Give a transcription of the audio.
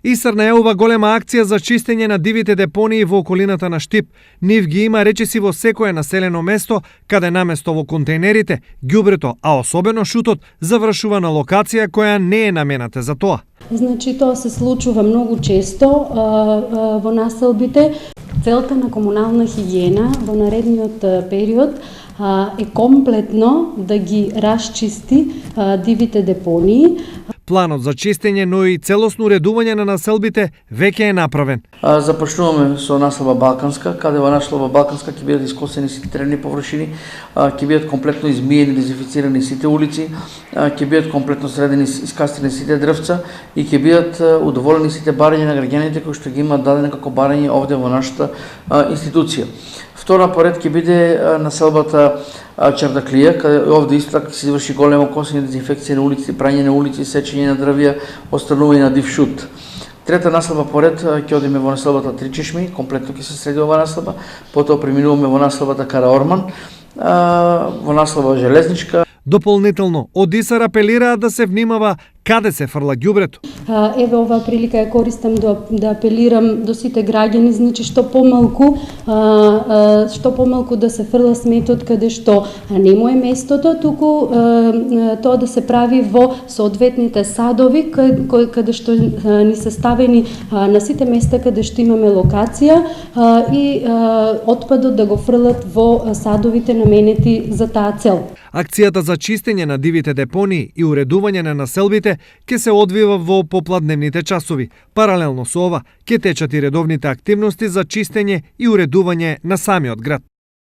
Истар најавува голема акција за чистење на дивите депонии во околината на Штип. Нив ги има речиси во секое населено место, каде наместо во контейнерите, ѓубрето, а особено шутот, завршува на локација која не е намената за тоа. Значи, тоа се случува многу често во населбите. Целта на комунална хигиена во наредниот период е комплетно да ги расчисти дивите депонии. Планот за чистење, но и целосно уредување на населбите веќе е направен. Започнуваме со населба Балканска, каде во населба Балканска ќе бидат искосени сите тревни површини, ќе бидат комплетно измиени, дезинфицирани сите улици, ќе бидат комплетно средени, искастени сите дрвца и ќе бидат удоволени сите барања на граѓаните кои што ги имаат дадено како барање овде во нашата институција. Втора поред ќе биде населбата Чардаклија, каде овде исто така ќе се изврши големо косење, дезинфекција на улици, прање на улици, сечење на дрвја, отстранување на див шут. Трета населба поред ќе одиме во населбата Тричешми, комплетно ќе се среди ова населба, потоа преминуваме во населбата Караорман, во населба Железничка. Дополнително, од ИСАР апелираат да се внимава каде се фрла ѓубрето. Еве оваа прилика ја користам да апелирам до сите граѓани, значи што помалку да се фрла сметот каде што не му е местото, туку тоа да се прави во соодветните садови каде што ни се ставени на сите места каде што имаме локација и отпадот да го фрлат во садовите наменети за таа цел. Акцијата за чистење на дивите депонии и уредување на населбите ќе се одвива во попладневните часови. Паралелно со ова ќе течат и редовните активности за чистење и уредување на самиот град.